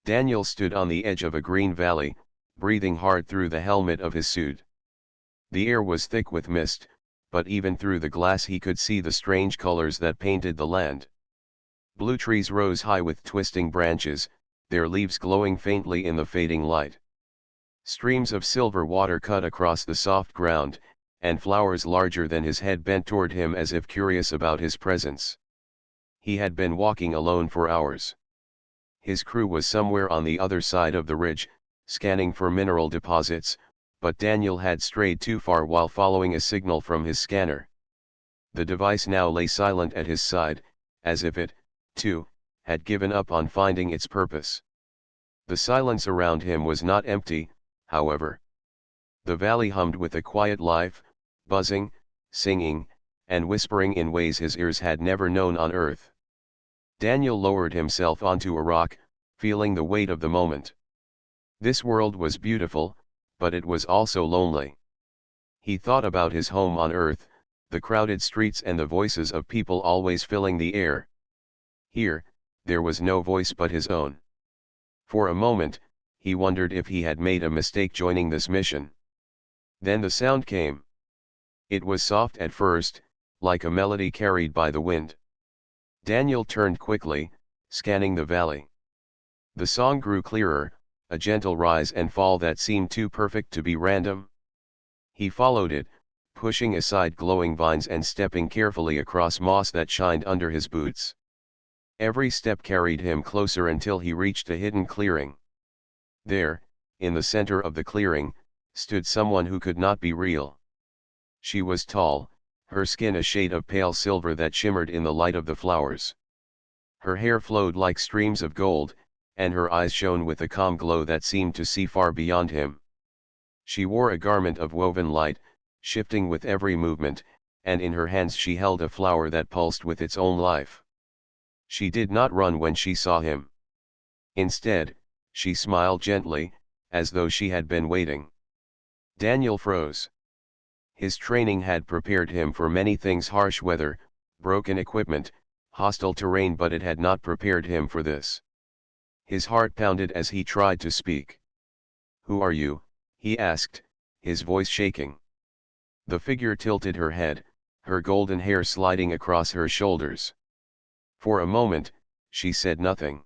Daniel stood on the edge of a green valley, breathing hard through the helmet of his suit. The air was thick with mist, but even through the glass he could see the strange colors that painted the land. Blue trees rose high with twisting branches, their leaves glowing faintly in the fading light. Streams of silver water cut across the soft ground, and flowers larger than his head bent toward him as if curious about his presence. He had been walking alone for hours. His crew was somewhere on the other side of the ridge, scanning for mineral deposits, but Daniel had strayed too far while following a signal from his scanner. The device now lay silent at his side, as if it, too, had given up on finding its purpose. The silence around him was not empty, however. The valley hummed with a quiet life, buzzing, singing, and whispering in ways his ears had never known on Earth. Daniel lowered himself onto a rock, feeling the weight of the moment. This world was beautiful, but it was also lonely. He thought about his home on Earth, the crowded streets and the voices of people always filling the air. Here, there was no voice but his own. For a moment, he wondered if he had made a mistake joining this mission. Then the sound came. It was soft at first, like a melody carried by the wind. Daniel turned quickly, scanning the valley. The song grew clearer, a gentle rise and fall that seemed too perfect to be random. He followed it, pushing aside glowing vines and stepping carefully across moss that shined under his boots. Every step carried him closer until he reached a hidden clearing. There, in the center of the clearing, stood someone who could not be real. She was tall, her skin a shade of pale silver that shimmered in the light of the flowers. Her hair flowed like streams of gold, and her eyes shone with a calm glow that seemed to see far beyond him. She wore a garment of woven light, shifting with every movement, and in her hands she held a flower that pulsed with its own life. She did not run when she saw him. Instead, she smiled gently, as though she had been waiting. Daniel froze. His training had prepared him for many things: harsh weather, broken equipment, hostile terrain, but it had not prepared him for this. His heart pounded as he tried to speak. "Who are you?" he asked, his voice shaking. The figure tilted her head, her golden hair sliding across her shoulders. For a moment, she said nothing.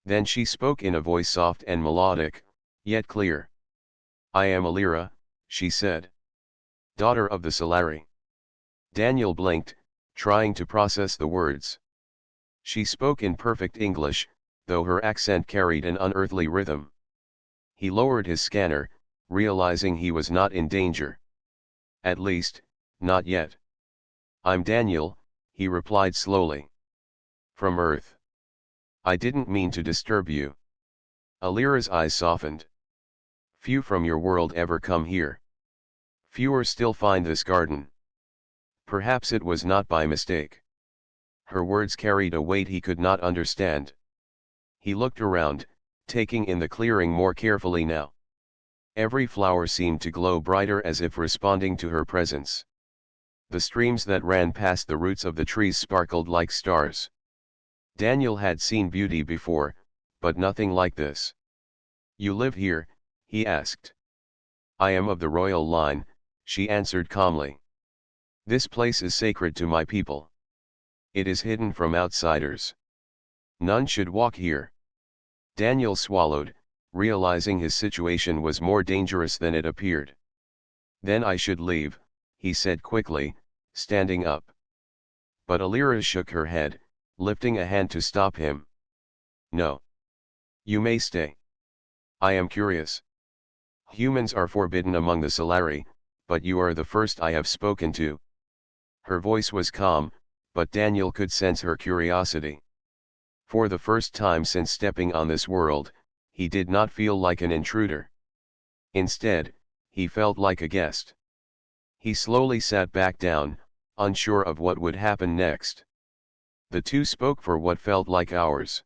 Then she spoke in a voice soft and melodic, yet clear. "I am Alira," she said. "Daughter of the Solari." Daniel blinked, trying to process the words. She spoke in perfect English, though her accent carried an unearthly rhythm. He lowered his scanner, realizing he was not in danger. At least, not yet. "I'm Daniel," he replied slowly. "From Earth. I didn't mean to disturb you." Alira's eyes softened. "Few from your world ever come here. Fewer still find this garden. Perhaps it was not by mistake." Her words carried a weight he could not understand. He looked around, taking in the clearing more carefully now. Every flower seemed to glow brighter, as if responding to her presence. The streams that ran past the roots of the trees sparkled like stars. Daniel had seen beauty before, but nothing like this. "You live here?" he asked. "I am of the royal line," she answered calmly. "This place is sacred to my people. It is hidden from outsiders. None should walk here." Daniel swallowed, realizing his situation was more dangerous than it appeared. "Then I should leave," he said quickly, standing up. But Alira shook her head, lifting a hand to stop him. "No. You may stay. I am curious. Humans are forbidden among the Solari, but you are the first I have spoken to." Her voice was calm, but Daniel could sense her curiosity. For the first time since stepping on this world, he did not feel like an intruder. Instead, he felt like a guest. He slowly sat back down, unsure of what would happen next. The two spoke for what felt like hours.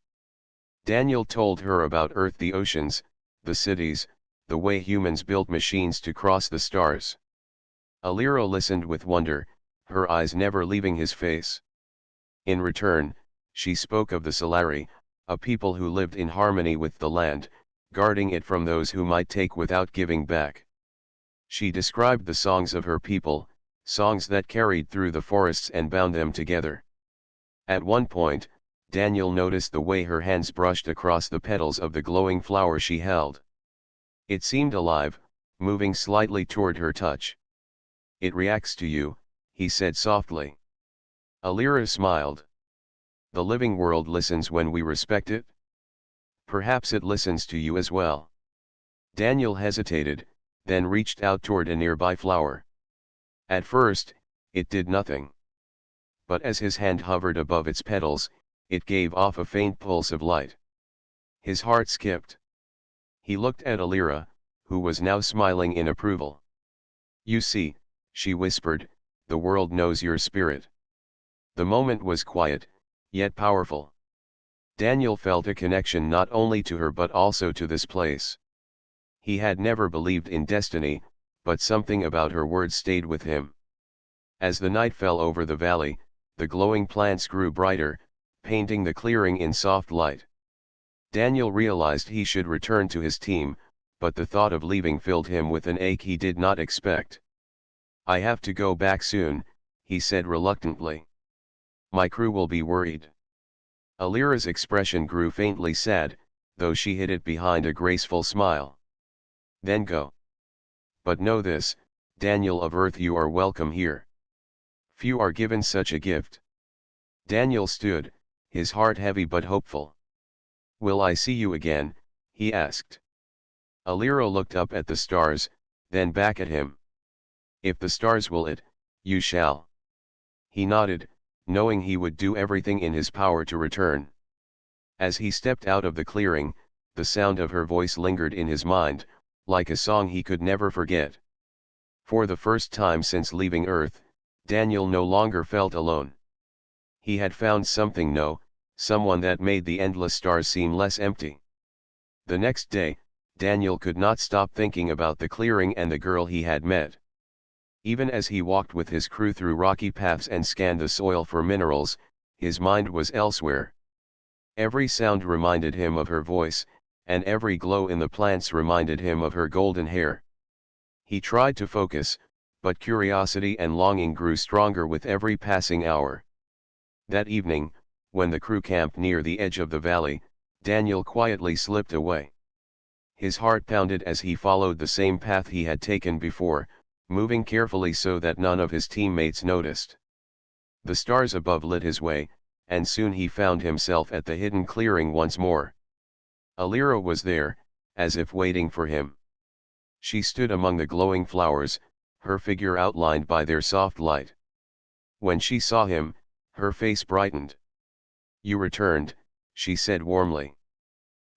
Daniel told her about Earth, the oceans, the cities, the way humans built machines to cross the stars. Alira listened with wonder, her eyes never leaving his face. In return, she spoke of the Solari, a people who lived in harmony with the land, guarding it from those who might take without giving back. She described the songs of her people, songs that carried through the forests and bound them together. At one point, Daniel noticed the way her hands brushed across the petals of the glowing flower she held. It seemed alive, moving slightly toward her touch. "It reacts to you," he said softly. Alira smiled. "The living world listens when we respect it. Perhaps it listens to you as well." Daniel hesitated, then reached out toward a nearby flower. At first, it did nothing. But as his hand hovered above its petals, it gave off a faint pulse of light. His heart skipped. He looked at Alira, who was now smiling in approval. "You see," she whispered, "the world knows your spirit." The moment was quiet, yet powerful. Daniel felt a connection not only to her but also to this place. He had never believed in destiny, but something about her words stayed with him. As the night fell over the valley, the glowing plants grew brighter, painting the clearing in soft light. Daniel realized he should return to his team, but the thought of leaving filled him with an ache he did not expect. "I have to go back soon," he said reluctantly. "My crew will be worried." Alira's expression grew faintly sad, though she hid it behind a graceful smile. "Then go. But know this, Daniel of Earth, you are welcome here. Few are given such a gift." Daniel stood, his heart heavy but hopeful. "Will I see you again?" he asked. Alira looked up at the stars, then back at him. "If the stars will it, you shall." He nodded, knowing he would do everything in his power to return. As he stepped out of the clearing, the sound of her voice lingered in his mind, like a song he could never forget. For the first time since leaving Earth, Daniel no longer felt alone. He had found something new, someone that made the endless stars seem less empty. The next day, Daniel could not stop thinking about the clearing and the girl he had met. Even as he walked with his crew through rocky paths and scanned the soil for minerals, his mind was elsewhere. Every sound reminded him of her voice, and every glow in the plants reminded him of her golden hair. He tried to focus, but curiosity and longing grew stronger with every passing hour. That evening, when the crew camped near the edge of the valley, Daniel quietly slipped away. His heart pounded as he followed the same path he had taken before, moving carefully so that none of his teammates noticed. The stars above lit his way, and soon he found himself at the hidden clearing once more. Alira was there, as if waiting for him. She stood among the glowing flowers, her figure outlined by their soft light. When she saw him, her face brightened. "You returned," she said warmly.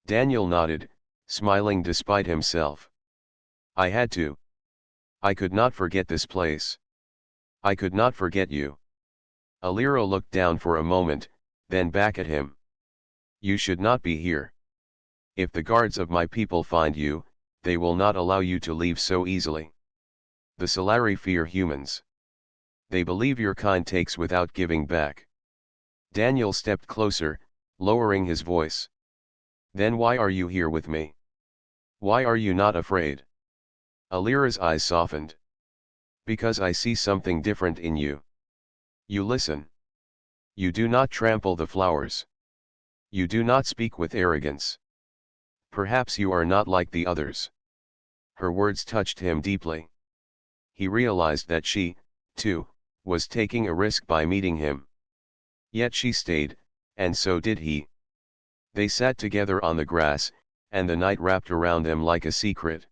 Daniel nodded, smiling despite himself. "I had to. I could not forget this place. I could not forget you." Alira looked down for a moment, then back at him. "You should not be here. If the guards of my people find you, they will not allow you to leave so easily. The Solari fear humans. They believe your kind takes without giving back." Daniel stepped closer, lowering his voice. "Then why are you here with me? Why are you not afraid?" Alira's eyes softened. "Because I see something different in you. You listen. You do not trample the flowers. You do not speak with arrogance. Perhaps you are not like the others." Her words touched him deeply. He realized that she, too, was taking a risk by meeting him. Yet she stayed, and so did he. They sat together on the grass, and the night wrapped around them like a secret.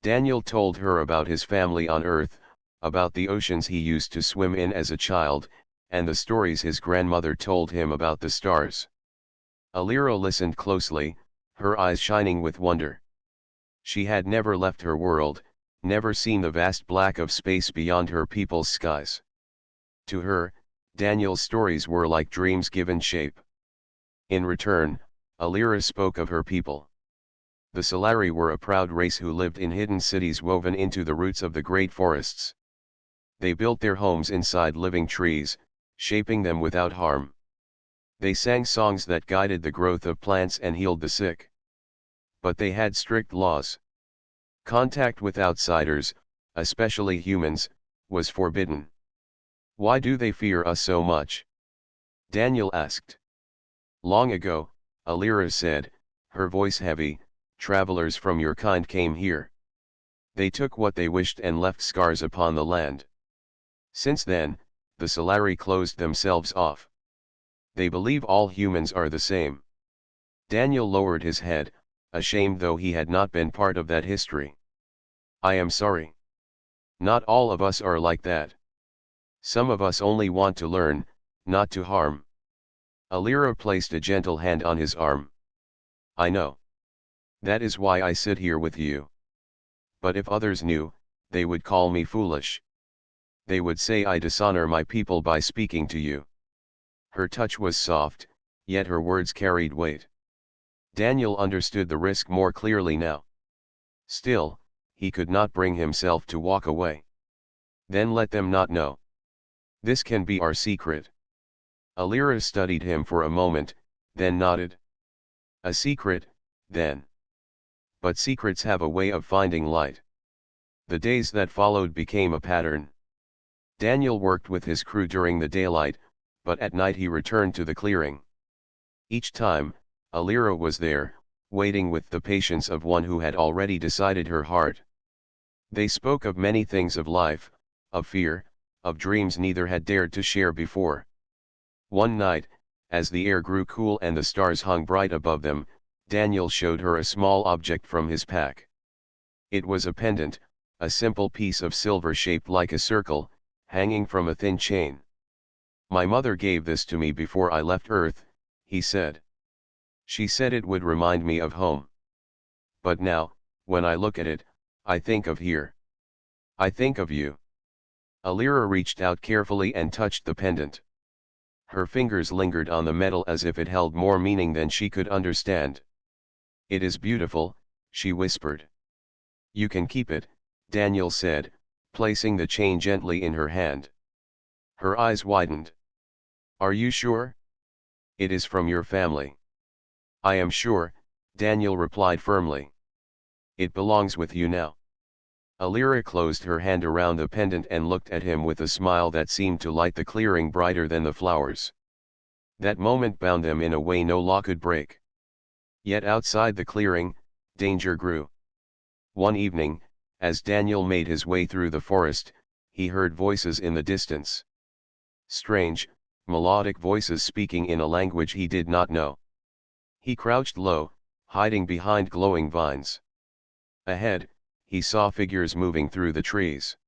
Daniel told her about his family on Earth, about the oceans he used to swim in as a child, and the stories his grandmother told him about the stars. Alira listened closely, her eyes shining with wonder. She had never left her world, never seen the vast black of space beyond her people's skies. To her, Daniel's stories were like dreams given shape. In return, Alira spoke of her people. The Solari were a proud race who lived in hidden cities woven into the roots of the great forests. They built their homes inside living trees, shaping them without harm. They sang songs that guided the growth of plants and healed the sick. But they had strict laws. Contact with outsiders, especially humans, was forbidden. Why do they fear us so much? Daniel asked. Long ago, Alira said, her voice heavy, travelers from your kind came here. They took what they wished and left scars upon the land. Since then, the Solari closed themselves off. They believe all humans are the same. Daniel lowered his head, ashamed though he had not been part of that history. I am sorry. Not all of us are like that. Some of us only want to learn, not to harm. Alira placed a gentle hand on his arm. I know. That is why I sit here with you. But if others knew, they would call me foolish. They would say I dishonor my people by speaking to you. Her touch was soft, yet her words carried weight. Daniel understood the risk more clearly now. Still, he could not bring himself to walk away. Then let them not know. This can be our secret. Alira studied him for a moment, then nodded. A secret, then. But secrets have a way of finding light. The days that followed became a pattern. Daniel worked with his crew during the daylight, but at night he returned to the clearing. Each time, Alira was there, waiting with the patience of one who had already decided her heart. They spoke of many things of life, of fear, of dreams neither had dared to share before. One night, as the air grew cool and the stars hung bright above them, Daniel showed her a small object from his pack. It was a pendant, a simple piece of silver shaped like a circle, hanging from a thin chain. My mother gave this to me before I left Earth, he said. She said it would remind me of home. But now, when I look at it, I think of here. I think of you. Alira reached out carefully and touched the pendant. Her fingers lingered on the metal as if it held more meaning than she could understand. It is beautiful, she whispered. You can keep it, Daniel said, placing the chain gently in her hand. Her eyes widened. Are you sure? It is from your family. I am sure, Daniel replied firmly. It belongs with you now. Alira closed her hand around the pendant and looked at him with a smile that seemed to light the clearing brighter than the flowers. That moment bound them in a way no law could break. Yet outside the clearing, danger grew. One evening, as Daniel made his way through the forest, he heard voices in the distance. Strange, melodic voices speaking in a language he did not know. He crouched low, hiding behind glowing vines. Ahead, he saw figures moving through the trees.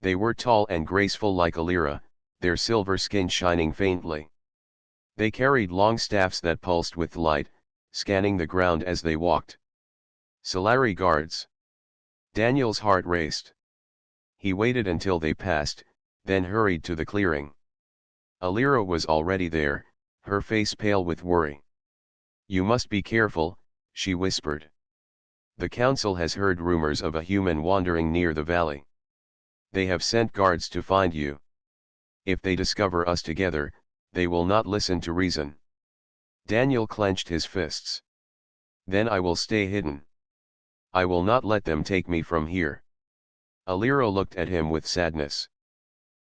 They were tall and graceful like Alira, their silver skin shining faintly. They carried long staffs that pulsed with light, scanning the ground as they walked. Solari guards. Daniel's heart raced. He waited until they passed, then hurried to the clearing. Alira was already there, her face pale with worry. You must be careful, she whispered. The council has heard rumors of a human wandering near the valley. They have sent guards to find you. If they discover us together, they will not listen to reason. Daniel clenched his fists. Then I will stay hidden. I will not let them take me from here. Alira looked at him with sadness.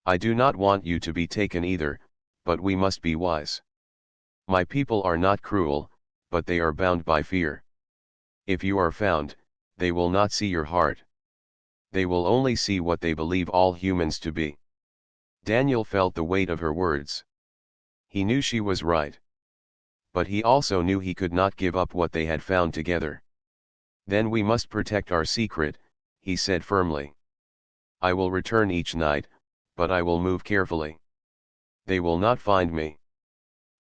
I do not want you to be taken either, but we must be wise. My people are not cruel, but they are bound by fear. If you are found, they will not see your heart. They will only see what they believe all humans to be. Daniel felt the weight of her words. He knew she was right. But he also knew he could not give up what they had found together. Then we must protect our secret, he said firmly. I will return each night, but I will move carefully. They will not find me.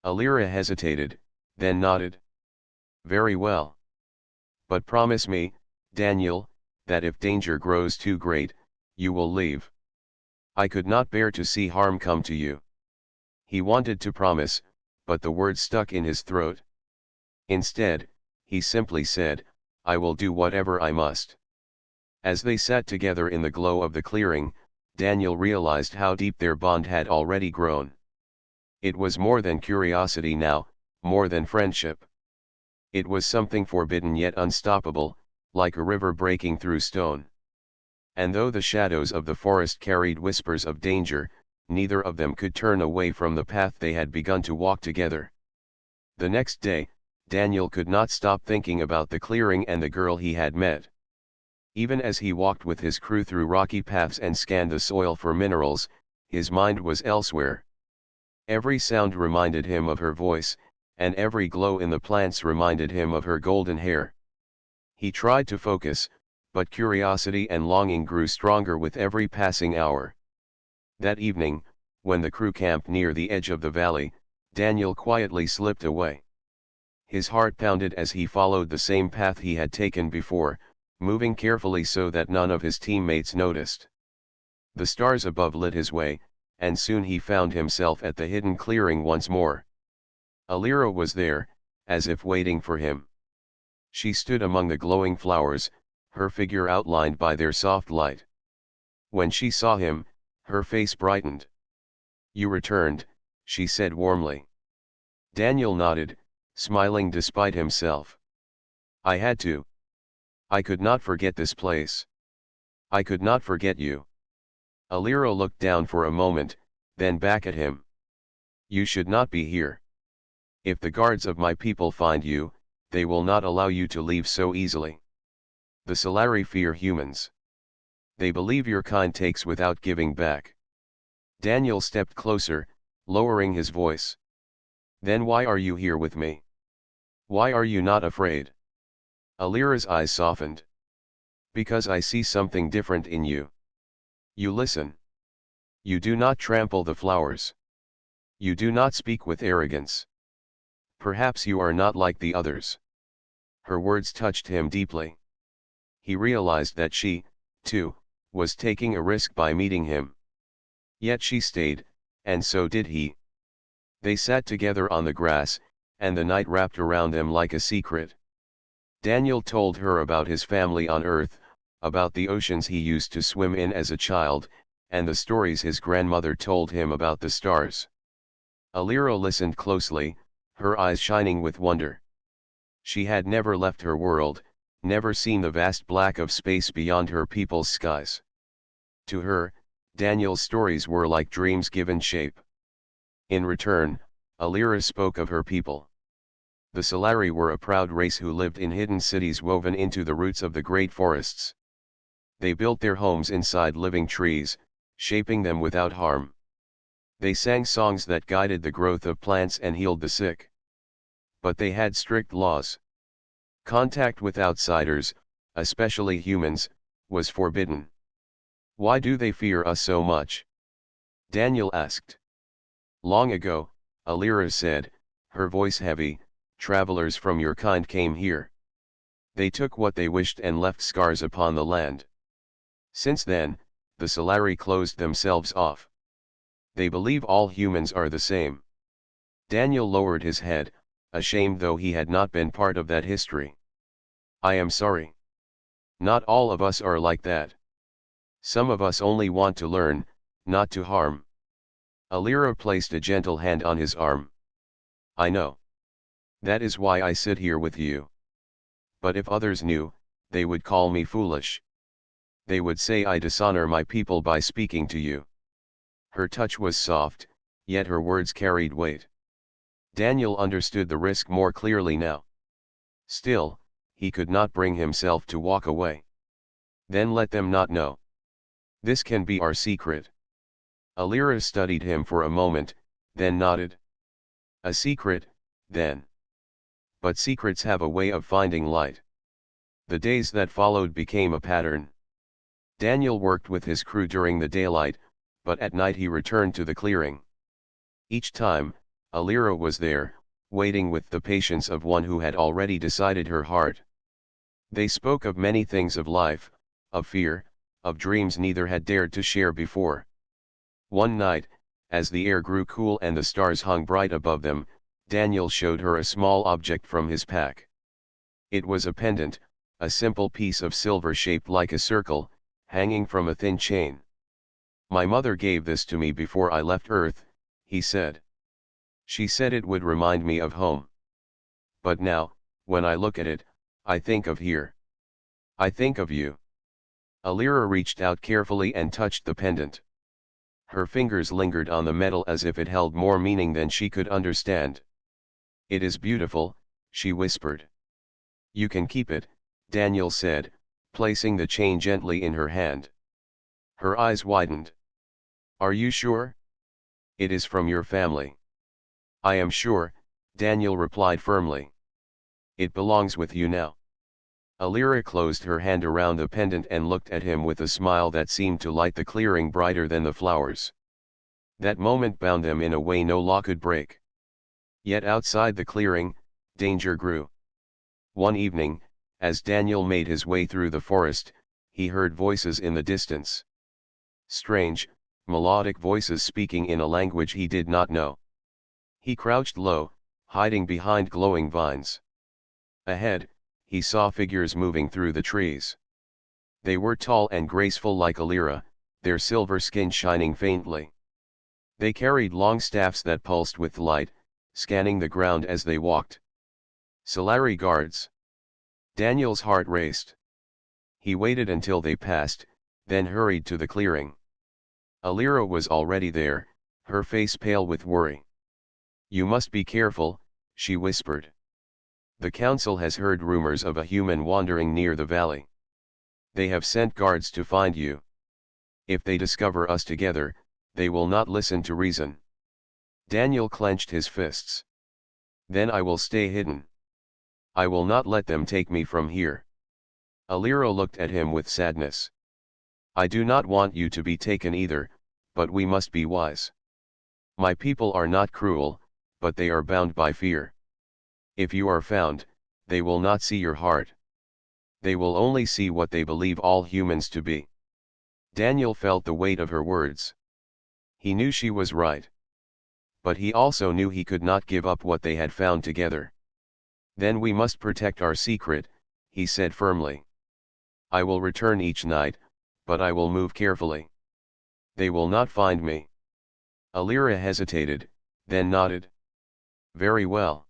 Alira hesitated, then nodded. Very well. But promise me, Daniel, that if danger grows too great, you will leave. I could not bear to see harm come to you. He wanted to promise, but the words stuck in his throat. Instead, he simply said, I will do whatever I must. As they sat together in the glow of the clearing, Daniel realized how deep their bond had already grown. It was more than curiosity now, more than friendship. It was something forbidden yet unstoppable, like a river breaking through stone. And though the shadows of the forest carried whispers of danger, neither of them could turn away from the path they had begun to walk together. The next day, Daniel could not stop thinking about the clearing and the girl he had met. Even as he walked with his crew through rocky paths and scanned the soil for minerals, his mind was elsewhere. Every sound reminded him of her voice, and every glow in the plants reminded him of her golden hair. He tried to focus, but curiosity and longing grew stronger with every passing hour. That evening, when the crew camped near the edge of the valley, Daniel quietly slipped away. His heart pounded as he followed the same path he had taken before, moving carefully so that none of his teammates noticed. The stars above lit his way, and soon he found himself at the hidden clearing once more. Alira was there, as if waiting for him. She stood among the glowing flowers, her figure outlined by their soft light. When she saw him, her face brightened. "You returned," she said warmly. Daniel nodded, smiling despite himself. "I had to. I could not forget this place. I could not forget you." Alira looked down for a moment, then back at him. "You should not be here. If the guards of my people find you, they will not allow you to leave so easily. The Solari fear humans. They believe your kind takes without giving back." Daniel stepped closer, lowering his voice. "Then why are you here with me? Why are you not afraid?" Alira's eyes softened. "Because I see something different in you. You listen. You do not trample the flowers. You do not speak with arrogance. Perhaps you are not like the others." Her words touched him deeply. He realized that she, too, was taking a risk by meeting him. Yet she stayed, and so did he. They sat together on the grass, and the night wrapped around them like a secret. Daniel told her about his family on Earth, about the oceans he used to swim in as a child, and the stories his grandmother told him about the stars. Alira listened closely, her eyes shining with wonder. She had never left her world, never seen the vast black of space beyond her people's skies. To her, Daniel's stories were like dreams given shape. In return, Alira spoke of her people. The Solari were a proud race who lived in hidden cities woven into the roots of the great forests. They built their homes inside living trees, shaping them without harm. They sang songs that guided the growth of plants and healed the sick. But they had strict laws. Contact with outsiders, especially humans, was forbidden. "Why do they fear us so much?" Daniel asked. "Long ago," Alira said, her voice heavy, "travelers from your kind came here. They took what they wished and left scars upon the land. Since then, the Solari closed themselves off. They believe all humans are the same." Daniel lowered his head, ashamed though he had not been part of that history. "I am sorry. Not all of us are like that. Some of us only want to learn, not to harm." Alira placed a gentle hand on his arm. "I know. That is why I sit here with you. But if others knew, they would call me foolish. They would say I dishonor my people by speaking to you." Her touch was soft, yet her words carried weight. Daniel understood the risk more clearly now. Still, he could not bring himself to walk away. "Then let them not know. This can be our secret." Alira studied him for a moment, then nodded. "A secret, then. But secrets have a way of finding light." The days that followed became a pattern. Daniel worked with his crew during the daylight, but at night he returned to the clearing. Each time, Alira was there, waiting with the patience of one who had already decided her heart. They spoke of many things of life, of fear, of dreams neither had dared to share before. One night, as the air grew cool and the stars hung bright above them, Daniel showed her a small object from his pack. It was a pendant, a simple piece of silver shaped like a circle, hanging from a thin chain. "My mother gave this to me before I left Earth," he said. She said it would remind me of home. But now, when I look at it, I think of here. I think of you. Alira reached out carefully and touched the pendant. Her fingers lingered on the metal as if it held more meaning than she could understand. It is beautiful, she whispered. You can keep it, Daniel said, placing the chain gently in her hand. Her eyes widened. Are you sure? It is from your family. I am sure, Daniel replied firmly. It belongs with you now. Alira closed her hand around the pendant and looked at him with a smile that seemed to light the clearing brighter than the flowers. That moment bound them in a way no law could break. Yet outside the clearing, danger grew. One evening, as Daniel made his way through the forest, he heard voices in the distance. Strange, melodic voices speaking in a language he did not know. He crouched low, hiding behind glowing vines. Ahead, he saw figures moving through the trees. They were tall and graceful like Alira, their silver skin shining faintly. They carried long staffs that pulsed with light, scanning the ground as they walked. Solari guards. Daniel's heart raced. He waited until they passed, then hurried to the clearing. Alira was already there, her face pale with worry. You must be careful, she whispered. The council has heard rumors of a human wandering near the valley. They have sent guards to find you. If they discover us together, they will not listen to reason. Daniel clenched his fists. Then I will stay hidden. I will not let them take me from here. Alira looked at him with sadness. I do not want you to be taken either, but we must be wise. My people are not cruel, but they are bound by fear. If you are found, they will not see your heart. They will only see what they believe all humans to be. Daniel felt the weight of her words. He knew she was right. But he also knew he could not give up what they had found together. Then we must protect our secret, he said firmly. I will return each night, but I will move carefully. They will not find me. Alira hesitated, then nodded. Very well.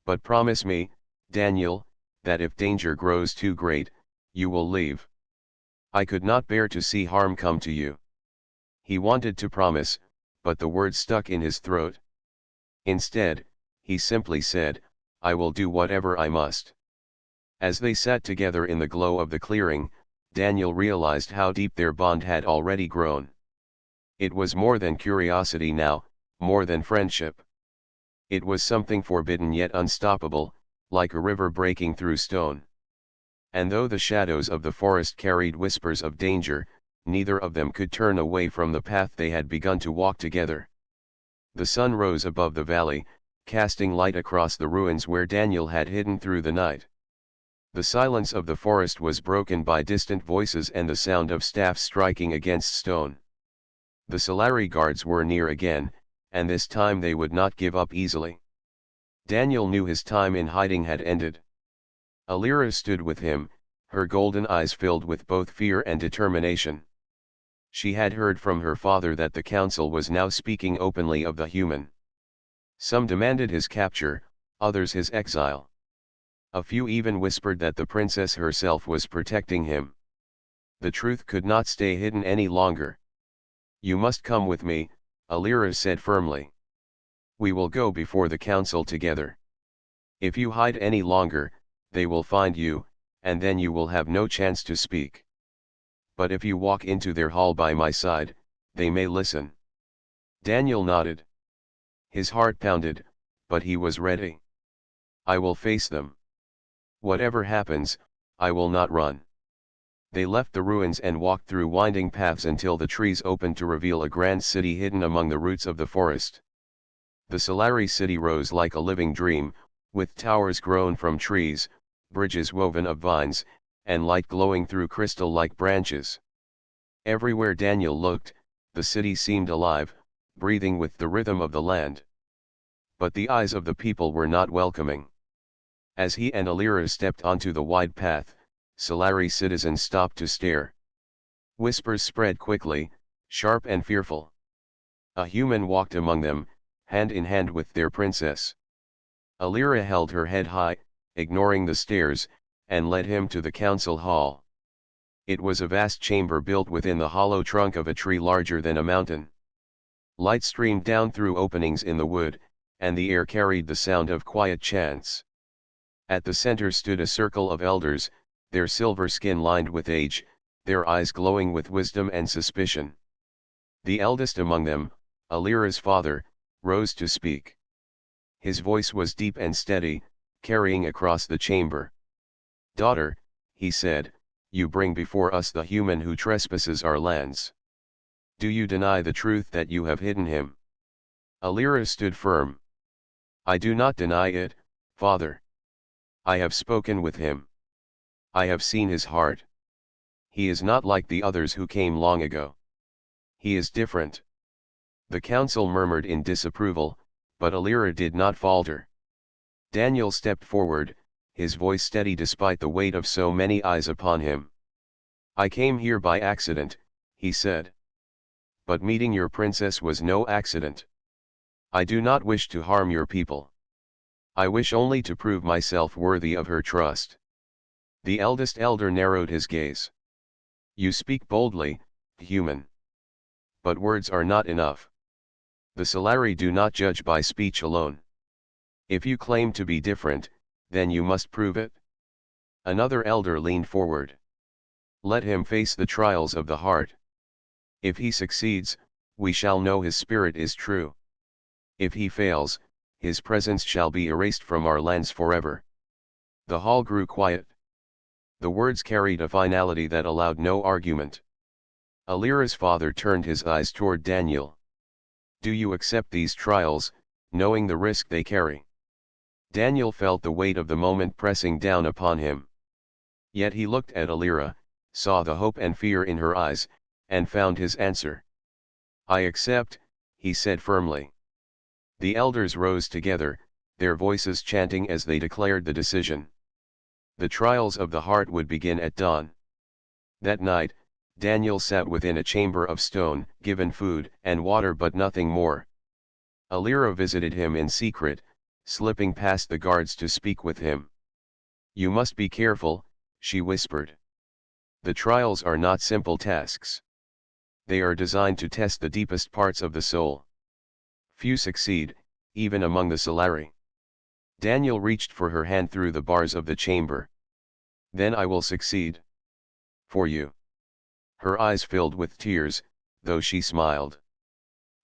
But promise me, Daniel, that if danger grows too great, you will leave. I could not bear to see harm come to you. He wanted to promise, but the words stuck in his throat. Instead, he simply said, I will do whatever I must. As they sat together in the glow of the clearing, Daniel realized how deep their bond had already grown. It was more than curiosity now, more than friendship. It was something forbidden yet unstoppable, like a river breaking through stone. And though the shadows of the forest carried whispers of danger, neither of them could turn away from the path they had begun to walk together. The sun rose above the valley, casting light across the ruins where Daniel had hidden through the night. The silence of the forest was broken by distant voices and the sound of staffs striking against stone. The Solari guards were near again, and this time they would not give up easily. Daniel knew his time in hiding had ended. Alira stood with him, her golden eyes filled with both fear and determination. She had heard from her father that the council was now speaking openly of the human. Some demanded his capture, others his exile. A few even whispered that the princess herself was protecting him. The truth could not stay hidden any longer. You must come with me, Alira said firmly. We will go before the council together. If you hide any longer, they will find you, and then you will have no chance to speak. But if you walk into their hall by my side, they may listen. Daniel nodded. His heart pounded, but he was ready. I will face them. Whatever happens, I will not run. They left the ruins and walked through winding paths until the trees opened to reveal a grand city hidden among the roots of the forest. The Solari city rose like a living dream, with towers grown from trees, bridges woven of vines, and light glowing through crystal-like branches. Everywhere Daniel looked, the city seemed alive, breathing with the rhythm of the land. But the eyes of the people were not welcoming. As he and Alira stepped onto the wide path, Solari citizens stopped to stare. Whispers spread quickly, sharp and fearful. A human walked among them, hand in hand with their princess. Alira held her head high, ignoring the stairs, and led him to the council hall. It was a vast chamber built within the hollow trunk of a tree larger than a mountain. Light streamed down through openings in the wood, and the air carried the sound of quiet chants. At the center stood a circle of elders, their silver skin lined with age, their eyes glowing with wisdom and suspicion. The eldest among them, Alira's father, rose to speak. His voice was deep and steady, carrying across the chamber. "Daughter," he said, "you bring before us the human who trespasses our lands. Do you deny the truth that you have hidden him?" Alira stood firm. "I do not deny it, father. I have spoken with him. I have seen his heart. He is not like the others who came long ago. He is different." The council murmured in disapproval, but Alira did not falter. Daniel stepped forward, his voice steady despite the weight of so many eyes upon him. "I came here by accident," he said. "But meeting your princess was no accident. I do not wish to harm your people. I wish only to prove myself worthy of her trust." The eldest elder narrowed his gaze. "You speak boldly, human. But words are not enough. The Solari do not judge by speech alone. If you claim to be different, then you must prove it." Another elder leaned forward. "Let him face the trials of the heart. If he succeeds, we shall know his spirit is true. If he fails, his presence shall be erased from our lands forever." The hall grew quiet. The words carried a finality that allowed no argument. Alira's father turned his eyes toward Daniel. "Do you accept these trials, knowing the risk they carry?" Daniel felt the weight of the moment pressing down upon him. Yet he looked at Alira, saw the hope and fear in her eyes, and found his answer. "I accept," he said firmly. The elders rose together, their voices chanting as they declared the decision. The trials of the heart would begin at dawn. That night, Daniel sat within a chamber of stone, given food and water but nothing more. Alira visited him in secret, slipping past the guards to speak with him. "You must be careful," she whispered. "The trials are not simple tasks. They are designed to test the deepest parts of the soul. Few succeed, even among the Solari." Daniel reached for her hand through the bars of the chamber. "Then I will succeed. For you." Her eyes filled with tears, though she smiled.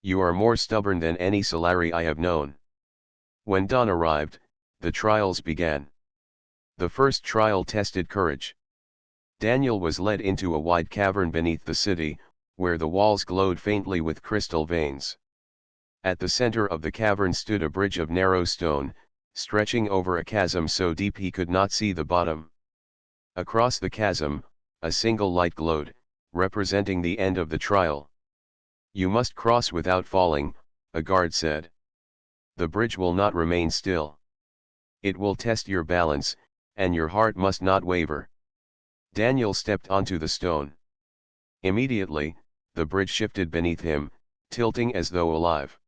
"You are more stubborn than any Solari I have known." When dawn arrived, the trials began. The first trial tested courage. Daniel was led into a wide cavern beneath the city, where the walls glowed faintly with crystal veins. At the center of the cavern stood a bridge of narrow stone, stretching over a chasm so deep he could not see the bottom. Across the chasm, a single light glowed, representing the end of the trial. "You must cross without falling," a guard said. "The bridge will not remain still. It will test your balance, and your heart must not waver." Daniel stepped onto the stone. Immediately, the bridge shifted beneath him, tilting as though alive.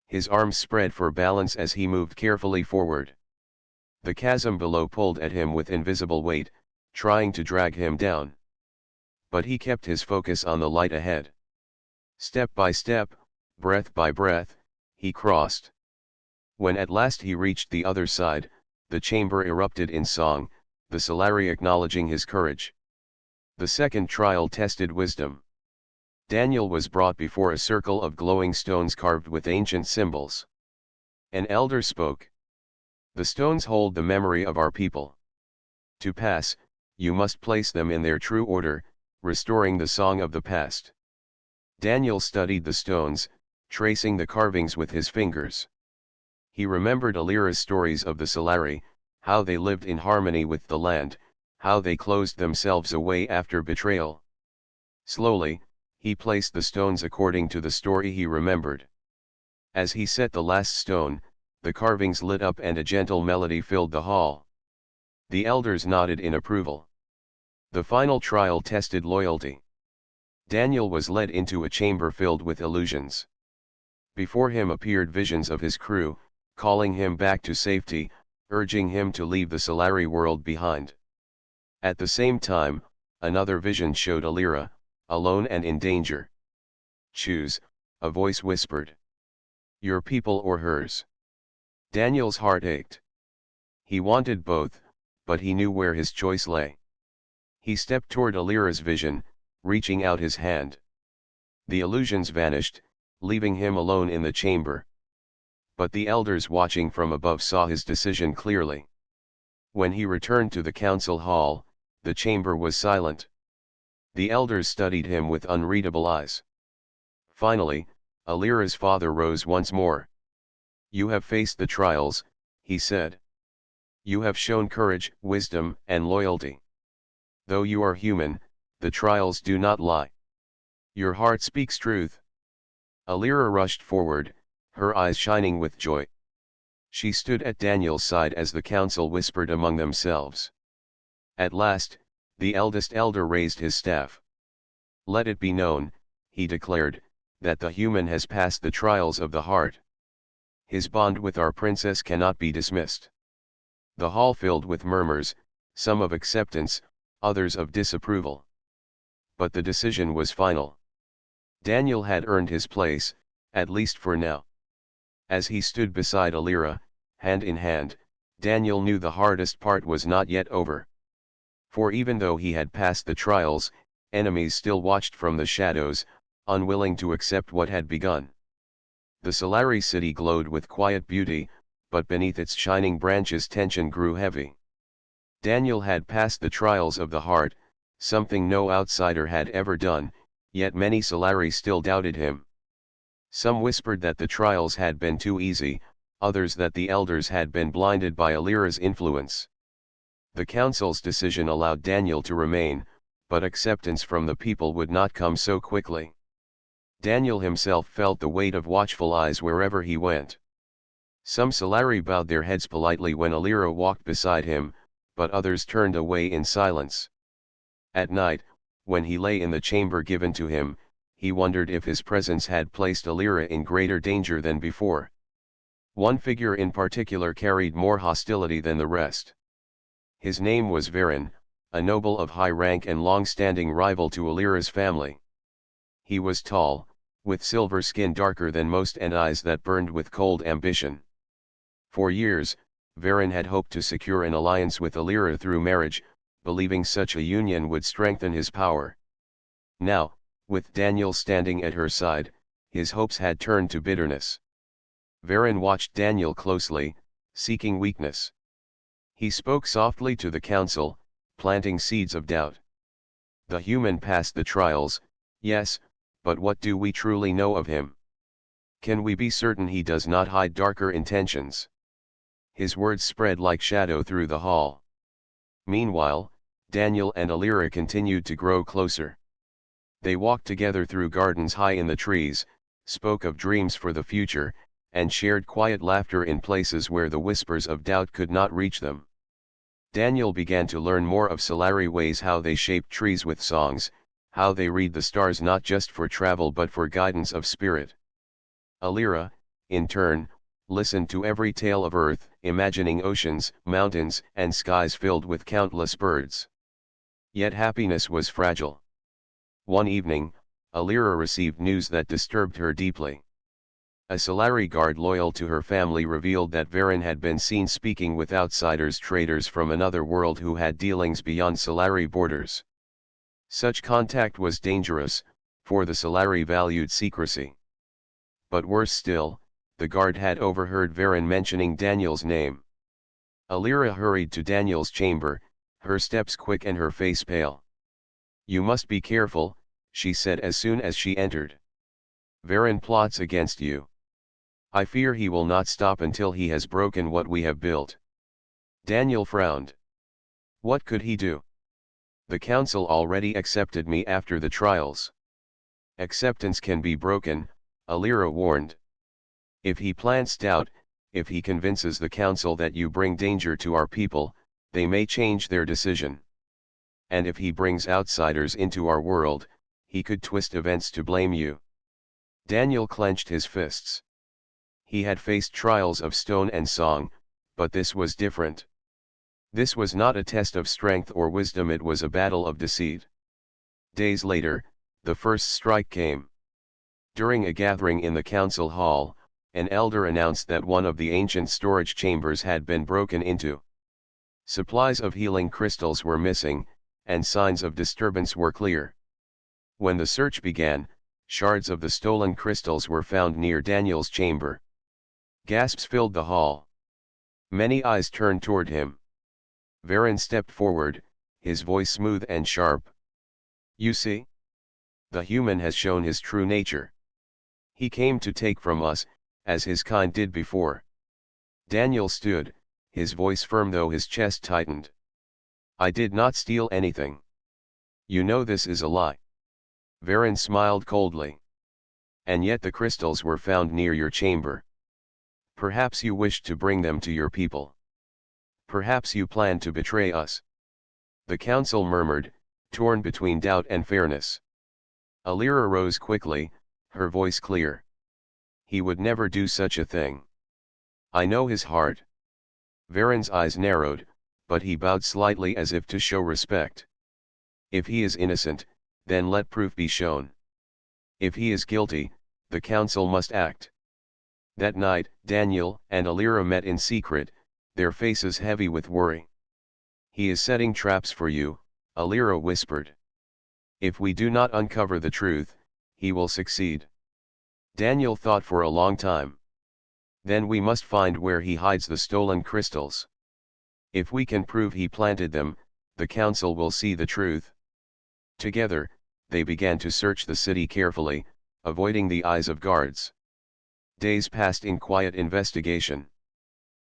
His arms spread for balance as he moved carefully forward. The chasm below pulled at him with invisible weight, trying to drag him down. But he kept his focus on the light ahead. Step by step, breath by breath, he crossed. When at last he reached the other side, the chamber erupted in song, the Solari acknowledging his courage. The second trial tested wisdom. Daniel was brought before a circle of glowing stones carved with ancient symbols. An elder spoke. "The stones hold the memory of our people. To pass, you must place them in their true order, restoring the song of the past." Daniel studied the stones, tracing the carvings with his fingers. He remembered Alira's stories of the Solari, how they lived in harmony with the land, how they closed themselves away after betrayal. Slowly, he placed the stones according to the story he remembered. As he set the last stone, the carvings lit up and a gentle melody filled the hall. The elders nodded in approval. The final trial tested loyalty. Daniel was led into a chamber filled with illusions. Before him appeared visions of his crew, calling him back to safety, urging him to leave the Solari world behind. At the same time, another vision showed Alira, alone and in danger. "Choose," a voice whispered. "Your people or hers." Daniel's heart ached. He wanted both, but he knew where his choice lay. He stepped toward Alira's vision, reaching out his hand. The illusions vanished, leaving him alone in the chamber. But the elders watching from above saw his decision clearly. When he returned to the council hall, the chamber was silent. The elders studied him with unreadable eyes. Finally, Alira's father rose once more. "You have faced the trials," he said. "You have shown courage, wisdom, and loyalty. Though you are human, the trials do not lie. Your heart speaks truth." Alira rushed forward, her eyes shining with joy. She stood at Daniel's side as the council whispered among themselves. At last, the eldest elder raised his staff. "Let it be known," he declared, "that the human has passed the trials of the heart. His bond with our princess cannot be dismissed." The hall filled with murmurs, some of acceptance, others of disapproval. But the decision was final. Daniel had earned his place, at least for now. As he stood beside Alira, hand in hand, Daniel knew the hardest part was not yet over. For even though he had passed the trials, enemies still watched from the shadows, unwilling to accept what had begun. The Solari city glowed with quiet beauty, but beneath its shining branches tension grew heavy. Daniel had passed the trials of the heart, something no outsider had ever done, yet many Solari still doubted him. Some whispered that the trials had been too easy, others that the elders had been blinded by Alira's influence. The council's decision allowed Daniel to remain, but acceptance from the people would not come so quickly. Daniel himself felt the weight of watchful eyes wherever he went. Some Solari bowed their heads politely when Alira walked beside him, but others turned away in silence. At night, when he lay in the chamber given to him, he wondered if his presence had placed Alira in greater danger than before. One figure in particular carried more hostility than the rest. His name was Varen, a noble of high rank and long-standing rival to Alira's family. He was tall, with silver skin darker than most and eyes that burned with cold ambition. For years, Varen had hoped to secure an alliance with Alira through marriage, believing such a union would strengthen his power. Now, with Daniel standing at her side, his hopes had turned to bitterness. Varen watched Daniel closely, seeking weakness. He spoke softly to the council, planting seeds of doubt. "The human passed the trials, yes, but what do we truly know of him? Can we be certain he does not hide darker intentions?" His words spread like shadow through the hall. Meanwhile, Daniel and Alira continued to grow closer. They walked together through gardens high in the trees, spoke of dreams for the future, and shared quiet laughter in places where the whispers of doubt could not reach them. Daniel began to learn more of Solari ways, how they shape trees with songs, how they read the stars not just for travel but for guidance of spirit. Alira, in turn, listened to every tale of earth, imagining oceans, mountains, and skies filled with countless birds. Yet happiness was fragile. One evening, Alira received news that disturbed her deeply. A Solari guard loyal to her family revealed that Varen had been seen speaking with outsiders, traders from another world who had dealings beyond Solari borders. Such contact was dangerous, for the Solari valued secrecy. But worse still, the guard had overheard Varen mentioning Daniel's name. Alira hurried to Daniel's chamber, her steps quick and her face pale. "You must be careful," she said as soon as she entered. "Varen plots against you. I fear he will not stop until he has broken what we have built." Daniel frowned. What could he do? "The council already accepted me after the trials." "Acceptance can be broken," Alira warned. "If he plants doubt, if he convinces the council that you bring danger to our people, they may change their decision. And if he brings outsiders into our world, he could twist events to blame you." Daniel clenched his fists. He had faced trials of stone and song, but this was different. This was not a test of strength or wisdom, it was a battle of deceit. Days later, the first strike came. During a gathering in the council hall, an elder announced that one of the ancient storage chambers had been broken into. Supplies of healing crystals were missing, and signs of disturbance were clear. When the search began, shards of the stolen crystals were found near Daniel's chamber. Gasps filled the hall. Many eyes turned toward him. Varen stepped forward, his voice smooth and sharp. "You see? The human has shown his true nature. He came to take from us, as his kind did before." Daniel stood, his voice firm though his chest tightened. "I did not steal anything. You know this is a lie." Varen smiled coldly. "And yet the crystals were found near your chamber. Perhaps you wished to bring them to your people. Perhaps you planned to betray us." The council murmured, torn between doubt and fairness. Alira rose quickly, her voice clear. "He would never do such a thing. I know his heart." Varen's eyes narrowed, but he bowed slightly as if to show respect. "If he is innocent, then let proof be shown. If he is guilty, the council must act." That night, Daniel and Alira met in secret, their faces heavy with worry. "He is setting traps for you," Alira whispered. "If we do not uncover the truth, he will succeed." Daniel thought for a long time. "Then we must find where he hides the stolen crystals. If we can prove he planted them, the council will see the truth." Together, they began to search the city carefully, avoiding the eyes of guards. Days passed in quiet investigation.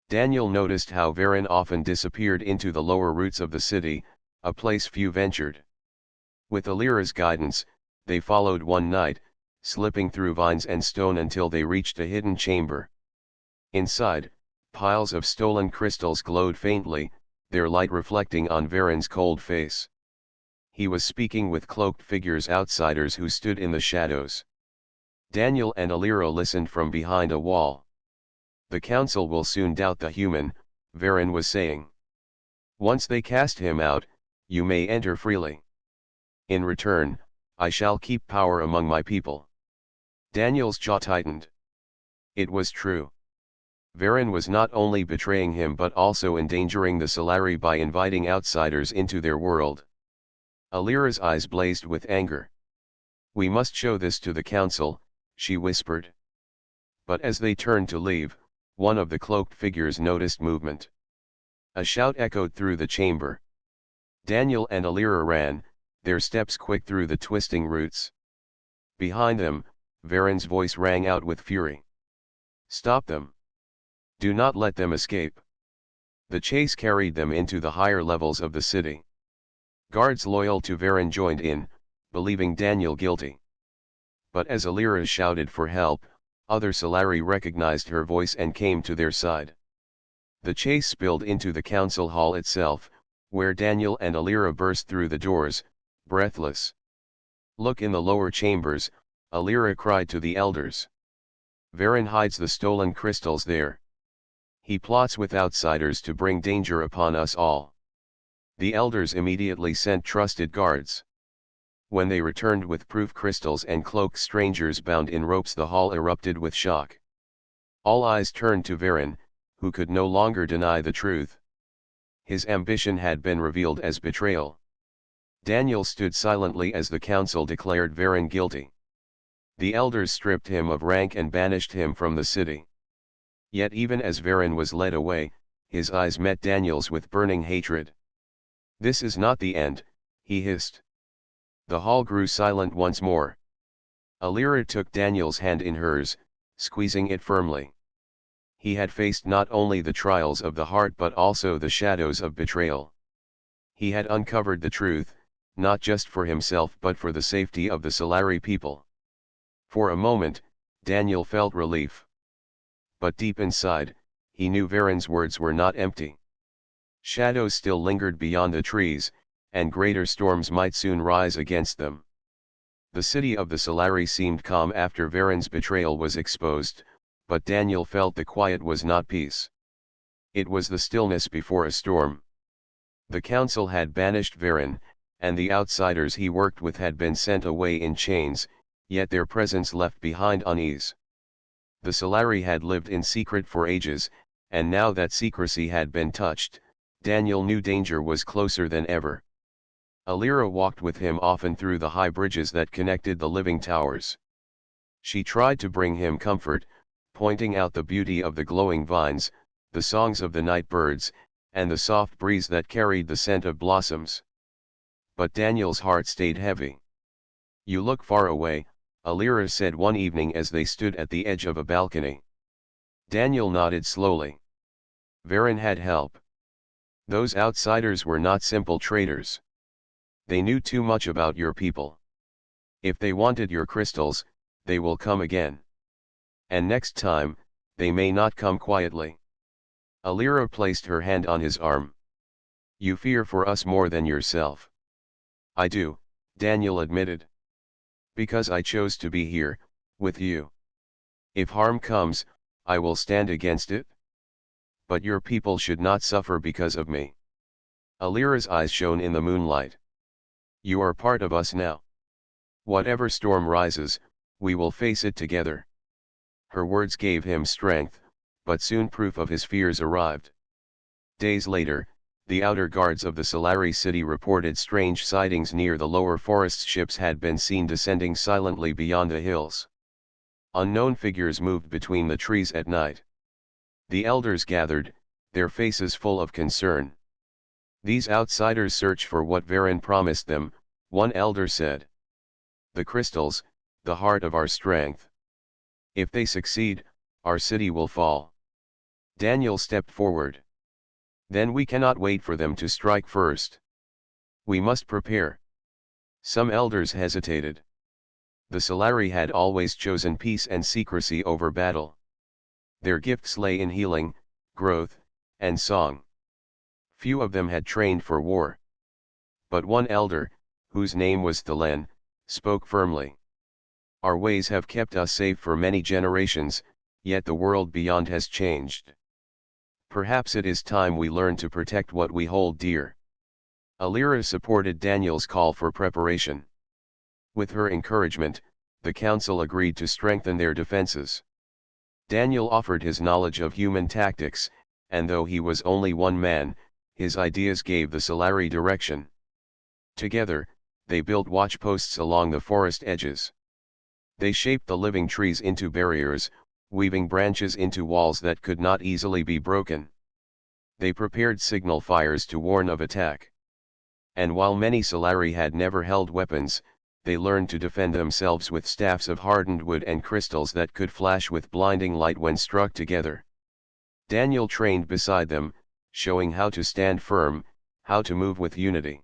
Daniel noticed how Varen often disappeared into the lower roots of the city, a place few ventured. With Alira's guidance, they followed one night, slipping through vines and stone until they reached a hidden chamber. Inside, piles of stolen crystals glowed faintly, their light reflecting on Varen's cold face. He was speaking with cloaked figures, outsiders who stood in the shadows. Daniel and Alira listened from behind a wall. "The council will soon doubt the human," Varen was saying. "Once they cast him out, you may enter freely. In return, I shall keep power among my people." Daniel's jaw tightened. It was true. Varen was not only betraying him but also endangering the Solari by inviting outsiders into their world. Alira's eyes blazed with anger. "We must show this to the council," she whispered. But as they turned to leave, one of the cloaked figures noticed movement. A shout echoed through the chamber. Daniel and Alira ran, their steps quick through the twisting roots. Behind them, Varen's voice rang out with fury. "Stop them! Do not let them escape!" The chase carried them into the higher levels of the city. Guards loyal to Varen joined in, believing Daniel guilty. But as Alira shouted for help, other Solari recognized her voice and came to their side. The chase spilled into the council hall itself, where Daniel and Alira burst through the doors, breathless. "Look in the lower chambers," Alira cried to the elders. "Varen hides the stolen crystals there. He plots with outsiders to bring danger upon us all." The elders immediately sent trusted guards. When they returned with proof crystals and cloaked strangers bound in ropes, the hall erupted with shock. All eyes turned to Varen, who could no longer deny the truth. His ambition had been revealed as betrayal. Daniel stood silently as the council declared Varen guilty. The elders stripped him of rank and banished him from the city. Yet even as Varen was led away, his eyes met Daniel's with burning hatred. "This is not the end," he hissed. The hall grew silent once more. Alira took Daniel's hand in hers, squeezing it firmly. He had faced not only the trials of the heart but also the shadows of betrayal. He had uncovered the truth, not just for himself but for the safety of the Solari people. For a moment, Daniel felt relief. But deep inside, he knew Varen's words were not empty. Shadows still lingered beyond the trees, and greater storms might soon rise against them. The city of the Solari seemed calm after Varen's betrayal was exposed, but Daniel felt the quiet was not peace. It was the stillness before a storm. The council had banished Varen, and the outsiders he worked with had been sent away in chains, yet their presence left behind unease. The Solari had lived in secret for ages, and now that secrecy had been touched, Daniel knew danger was closer than ever. Alira walked with him often through the high bridges that connected the living towers. She tried to bring him comfort, pointing out the beauty of the glowing vines, the songs of the night birds, and the soft breeze that carried the scent of blossoms. But Daniel's heart stayed heavy. "You look far away," Alira said one evening as they stood at the edge of a balcony. Daniel nodded slowly. Varen had help. Those outsiders were not simple traders. They knew too much about your people. If they wanted your crystals, they will come again. And next time, they may not come quietly. Alira placed her hand on his arm. "You fear for us more than yourself." "I do," Daniel admitted. "Because I chose to be here, with you. If harm comes, I will stand against it. But your people should not suffer because of me." Alira's eyes shone in the moonlight. "You are part of us now. Whatever storm rises, we will face it together." Her words gave him strength, but soon proof of his fears arrived. Days later, the outer guards of the Solari city reported strange sightings near the lower forests. Ships had been seen descending silently beyond the hills. Unknown figures moved between the trees at night. The elders gathered, their faces full of concern. "These outsiders search for what Varen promised them," one elder said. "The crystals, the heart of our strength. If they succeed, our city will fall." Daniel stepped forward. "Then we cannot wait for them to strike first. We must prepare." Some elders hesitated. The Solari had always chosen peace and secrecy over battle. Their gifts lay in healing, growth, and song. Few of them had trained for war. But one elder, whose name was Thelen, spoke firmly. "Our ways have kept us safe for many generations, yet the world beyond has changed. Perhaps it is time we learn to protect what we hold dear." Alira supported Daniel's call for preparation. With her encouragement, the council agreed to strengthen their defenses. Daniel offered his knowledge of human tactics, and though he was only one man, his ideas gave the Solari direction. Together, they built watchposts along the forest edges. They shaped the living trees into barriers, weaving branches into walls that could not easily be broken. They prepared signal fires to warn of attack. And while many Solari had never held weapons, they learned to defend themselves with staffs of hardened wood and crystals that could flash with blinding light when struck together. Daniel trained beside them, showing how to stand firm, how to move with unity.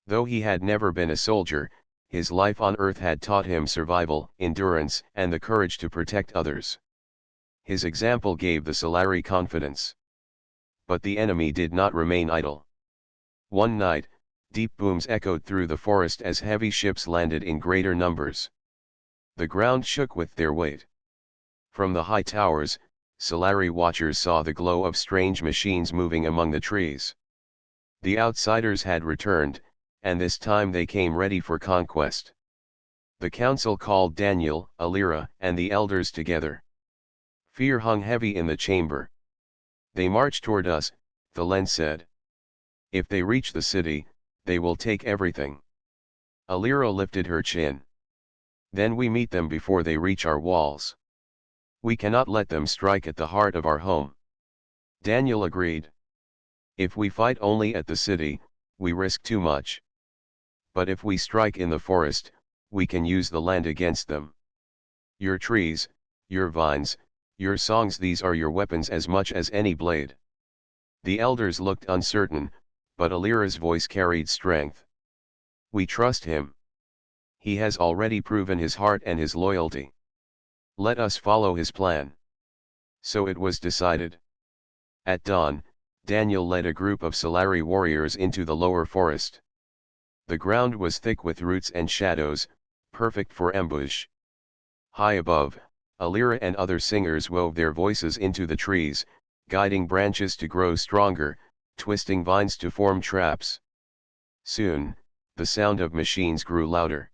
Though he had never been a soldier, his life on Earth had taught him survival, endurance, and the courage to protect others. His example gave the Solari confidence. But the enemy did not remain idle. One night, deep booms echoed through the forest as heavy ships landed in greater numbers. The ground shook with their weight. From the high towers, Solari watchers saw the glow of strange machines moving among the trees. The outsiders had returned, and this time they came ready for conquest. The council called Daniel, Alira, and the elders together. Fear hung heavy in the chamber. "They march toward us," Thelen said. "If they reach the city, they will take everything." Alira lifted her chin. "Then we meet them before they reach our walls. We cannot let them strike at the heart of our home." Daniel agreed. "If we fight only at the city, we risk too much. But if we strike in the forest, we can use the land against them. Your trees, your vines, your songs, these are your weapons as much as any blade." The elders looked uncertain, but Alira's voice carried strength. "We trust him. He has already proven his heart and his loyalty. Let us follow his plan." So it was decided. At dawn, Daniel led a group of Solari warriors into the lower forest. The ground was thick with roots and shadows, perfect for ambush. High above, Alira and other singers wove their voices into the trees, guiding branches to grow stronger, twisting vines to form traps. Soon, the sound of machines grew louder.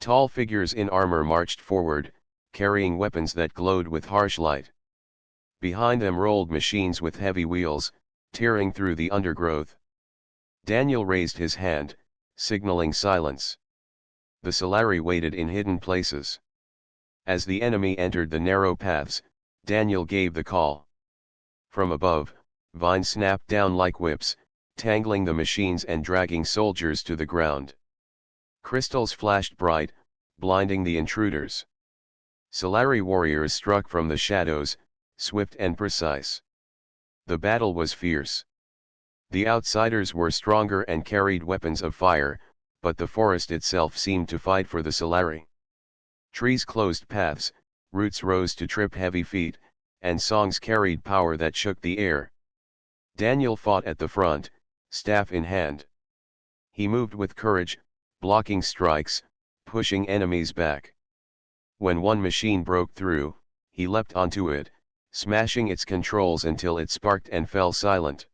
Tall figures in armor marched forward, carrying weapons that glowed with harsh light. Behind them rolled machines with heavy wheels, tearing through the undergrowth. Daniel raised his hand, signaling silence. The Solari waited in hidden places. As the enemy entered the narrow paths, Daniel gave the call. From above, vines snapped down like whips, tangling the machines and dragging soldiers to the ground. Crystals flashed bright, blinding the intruders. Solari warriors struck from the shadows, swift and precise. The battle was fierce. The outsiders were stronger and carried weapons of fire, but the forest itself seemed to fight for the Solari. Trees closed paths, roots rose to trip heavy feet, and songs carried power that shook the air. Daniel fought at the front, staff in hand. He moved with courage, blocking strikes, pushing enemies back. When one machine broke through, he leapt onto it, smashing its controls until it sparked and fell silent.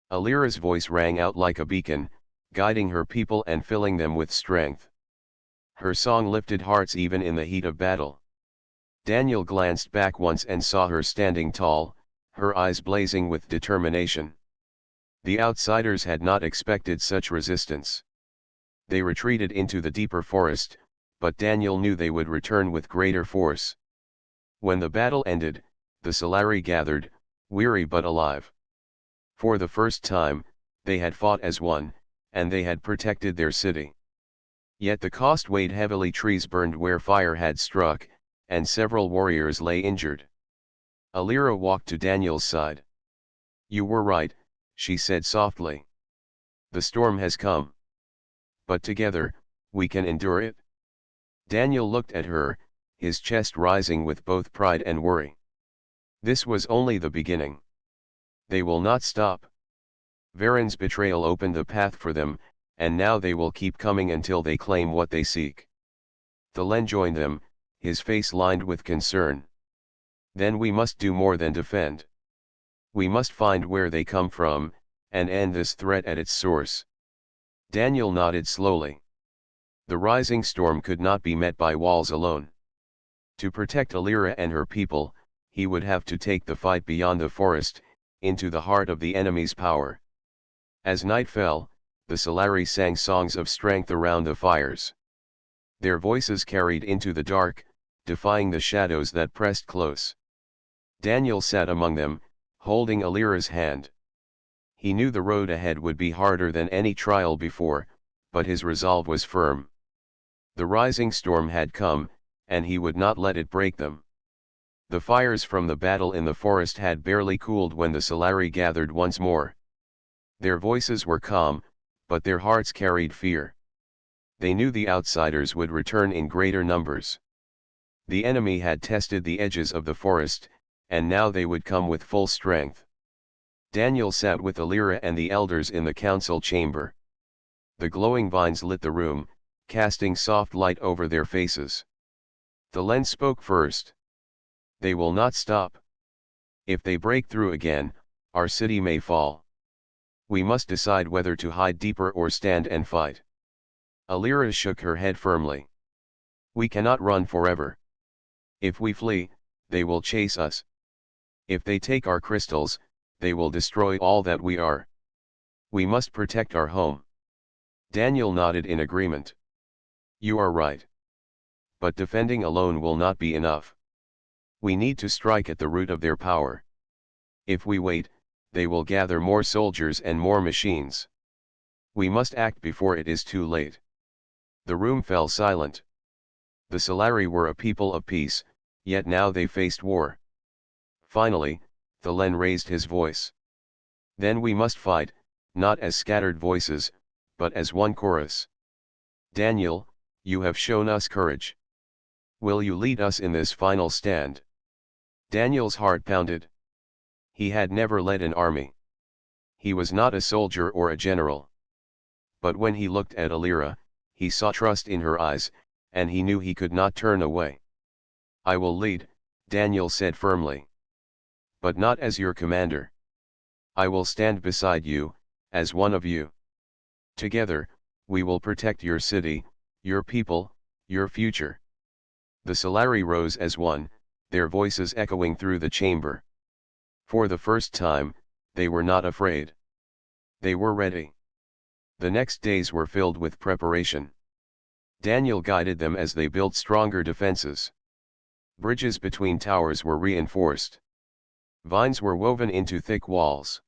Alira's voice rang out like a beacon, guiding her people and filling them with strength. Her song lifted hearts even in the heat of battle. Daniel glanced back once and saw her standing tall, her eyes blazing with determination. The outsiders had not expected such resistance. They retreated into the deeper forest, but Daniel knew they would return with greater force. When the battle ended, the Solari gathered, weary but alive. For the first time, they had fought as one, and they had protected their city. Yet the cost weighed heavily. Trees burned where fire had struck, and several warriors lay injured. Alira walked to Daniel's side. "You were right," she said softly. "The storm has come. But together, we can endure it." Daniel looked at her, his chest rising with both pride and worry. This was only the beginning. They will not stop. Varen's betrayal opened the path for them, and now they will keep coming until they claim what they seek. Thelen joined them, his face lined with concern. "Then we must do more than defend. We must find where they come from, and end this threat at its source." Daniel nodded slowly. The rising storm could not be met by walls alone. To protect Alira and her people, he would have to take the fight beyond the forest, into the heart of the enemy's power. As night fell, the Solari sang songs of strength around the fires. Their voices carried into the dark, defying the shadows that pressed close. Daniel sat among them, holding Alira's hand. He knew the road ahead would be harder than any trial before, but his resolve was firm. The rising storm had come, and he would not let it break them. The fires from the battle in the forest had barely cooled when the Solari gathered once more. Their voices were calm, but their hearts carried fear. They knew the outsiders would return in greater numbers. The enemy had tested the edges of the forest, and now they would come with full strength. Daniel sat with Alira and the elders in the council chamber. The glowing vines lit the room, casting soft light over their faces. Thelen spoke first. "They will not stop. If they break through again, our city may fall. We must decide whether to hide deeper or stand and fight." Alira shook her head firmly. "We cannot run forever. If we flee, they will chase us. If they take our crystals, they will destroy all that we are. We must protect our home." Daniel nodded in agreement. "You are right. But defending alone will not be enough. We need to strike at the root of their power. If we wait, they will gather more soldiers and more machines. We must act before it is too late." The room fell silent. The Solari were a people of peace, yet now they faced war. Finally, Thelen raised his voice. "Then we must fight, not as scattered voices, but as one chorus. Daniel, you have shown us courage. Will you lead us in this final stand?" Daniel's heart pounded. He had never led an army. He was not a soldier or a general. But when he looked at Alira, he saw trust in her eyes, and he knew he could not turn away. "I will lead," Daniel said firmly. "But not as your commander. I will stand beside you, as one of you. Together, we will protect your city, your people, your future." The Solari rose as one, their voices echoing through the chamber. For the first time, they were not afraid. They were ready. The next days were filled with preparation. Daniel guided them as they built stronger defenses. Bridges between towers were reinforced. Vines were woven into thick walls.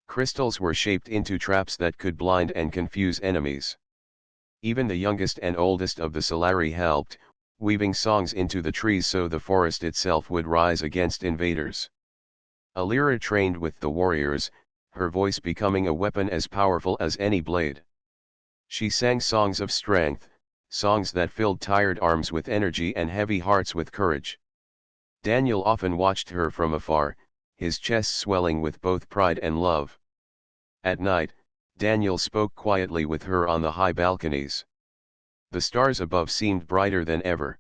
Crystals were shaped into traps that could blind and confuse enemies. Even the youngest and oldest of the Solari helped, weaving songs into the trees so the forest itself would rise against invaders. Alira trained with the warriors, her voice becoming a weapon as powerful as any blade. She sang songs of strength, songs that filled tired arms with energy and heavy hearts with courage. Daniel often watched her from afar, his chest swelling with both pride and love. At night, Daniel spoke quietly with her on the high balconies. The stars above seemed brighter than ever.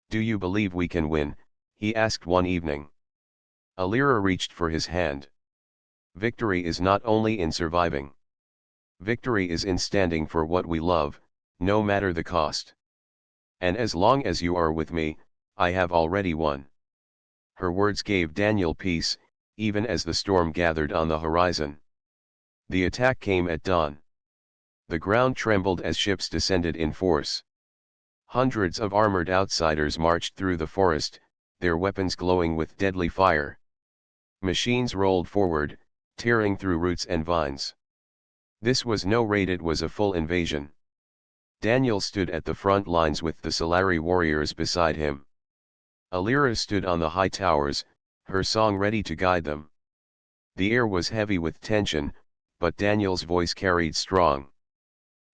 "Do you believe we can win?" he asked one evening. Alira reached for his hand. "Victory is not only in surviving. Victory is in standing for what we love, no matter the cost. And as long as you are with me, I have already won." Her words gave Daniel peace, even as the storm gathered on the horizon. The attack came at dawn. The ground trembled as ships descended in force. Hundreds of armored outsiders marched through the forest, their weapons glowing with deadly fire. Machines rolled forward, tearing through roots and vines. This was no raid, it was a full invasion. Daniel stood at the front lines with the Solari warriors beside him. Alira stood on the high towers, her song ready to guide them. The air was heavy with tension, but Daniel's voice carried strong.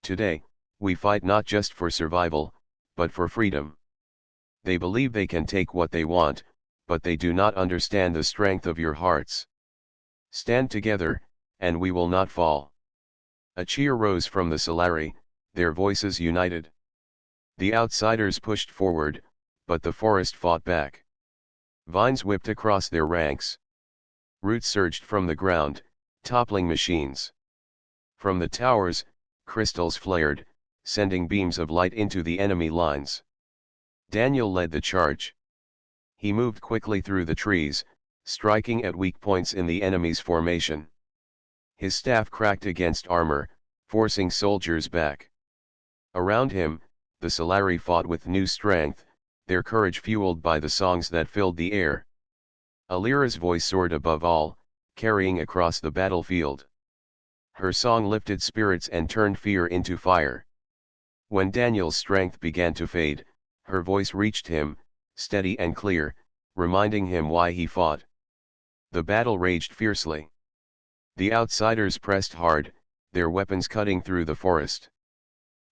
"Today, we fight not just for survival, but for freedom. They believe they can take what they want, but they do not understand the strength of your hearts. Stand together, and we will not fall." A cheer rose from the Solari, their voices united. The outsiders pushed forward, but the forest fought back. Vines whipped across their ranks. Roots surged from the ground, toppling machines. From the towers, crystals flared, sending beams of light into the enemy lines. Daniel led the charge. He moved quickly through the trees, striking at weak points in the enemy's formation. His staff cracked against armor, forcing soldiers back. Around him, the Solari fought with new strength, their courage fueled by the songs that filled the air. Alira's voice soared above all, carrying across the battlefield. Her song lifted spirits and turned fear into fire. When Daniel's strength began to fade, her voice reached him, steady and clear, reminding him why he fought. The battle raged fiercely. The outsiders pressed hard, their weapons cutting through the forest.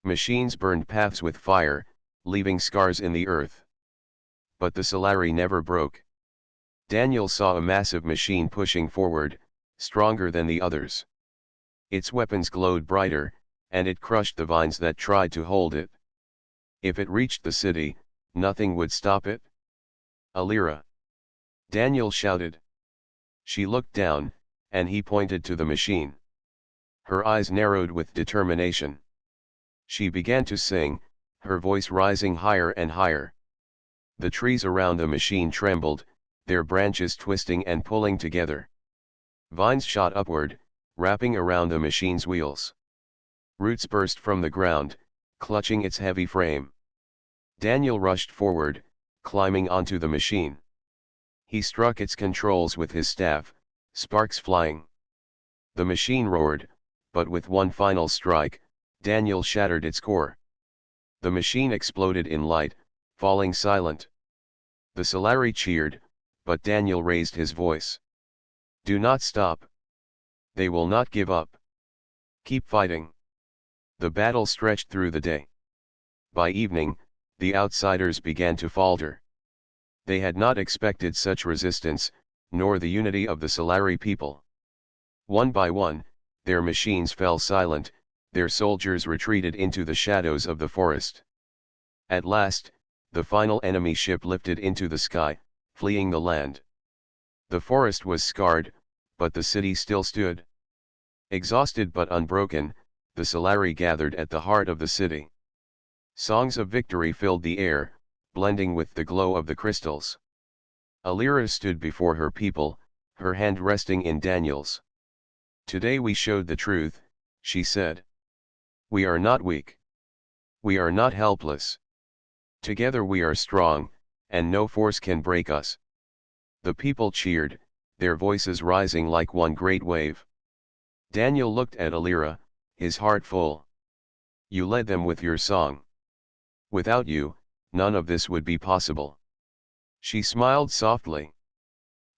Machines burned paths with fire, leaving scars in the earth. But the Solari never broke. Daniel saw a massive machine pushing forward, stronger than the others. Its weapons glowed brighter, and it crushed the vines that tried to hold it. If it reached the city, nothing would stop it. "Alira!" Daniel shouted. She looked down, and he pointed to the machine. Her eyes narrowed with determination. She began to sing, her voice rising higher and higher. The trees around the machine trembled, their branches twisting and pulling together. Vines shot upward, wrapping around the machine's wheels. Roots burst from the ground, clutching its heavy frame. Daniel rushed forward, climbing onto the machine. He struck its controls with his staff, sparks flying. The machine roared, but with one final strike, Daniel shattered its core. The machine exploded in light, falling silent. The Solari cheered, but Daniel raised his voice. "Do not stop. They will not give up. Keep fighting." The battle stretched through the day. By evening, the outsiders began to falter. They had not expected such resistance, nor the unity of the Solari people. One by one, their machines fell silent, their soldiers retreated into the shadows of the forest. At last, the final enemy ship lifted into the sky, fleeing the land. The forest was scarred, but the city still stood. Exhausted but unbroken, the Solari gathered at the heart of the city. Songs of victory filled the air, blending with the glow of the crystals. Alira stood before her people, her hand resting in Daniel's. "Today we showed the truth," she said. "We are not weak. We are not helpless. Together we are strong, and no force can break us." The people cheered, their voices rising like one great wave. Daniel looked at Alira, his heart full. "You led them with your song. Without you, none of this would be possible." She smiled softly.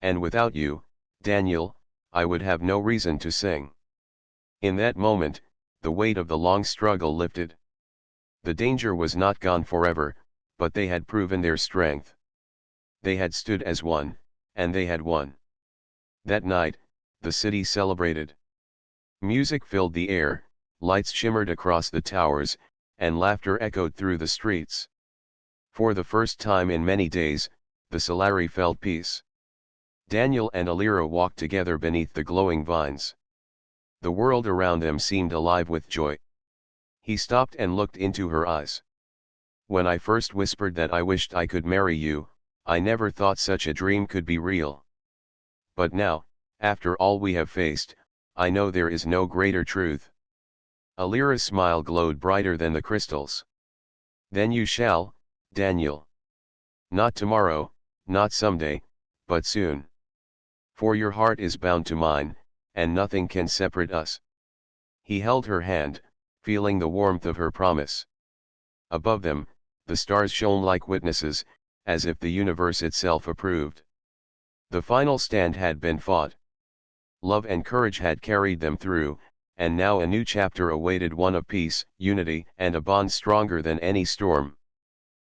"And without you, Daniel, I would have no reason to sing." In that moment, the weight of the long struggle lifted. The danger was not gone forever, but they had proven their strength. They had stood as one, and they had won. That night, the city celebrated. Music filled the air, lights shimmered across the towers, and laughter echoed through the streets. For the first time in many days, the Solari felt peace. Daniel and Alira walked together beneath the glowing vines. The world around them seemed alive with joy. He stopped and looked into her eyes. "When I first whispered that I wished I could marry you, I never thought such a dream could be real. But now, after all we have faced, I know there is no greater truth." Alira's smile glowed brighter than the crystals. "Then you shall, Daniel. Not tomorrow, not someday, but soon. For your heart is bound to mine, and nothing can separate us." He held her hand, feeling the warmth of her promise. Above them, the stars shone like witnesses, as if the universe itself approved. The final stand had been fought. Love and courage had carried them through, and now a new chapter awaited, one of peace, unity, and a bond stronger than any storm.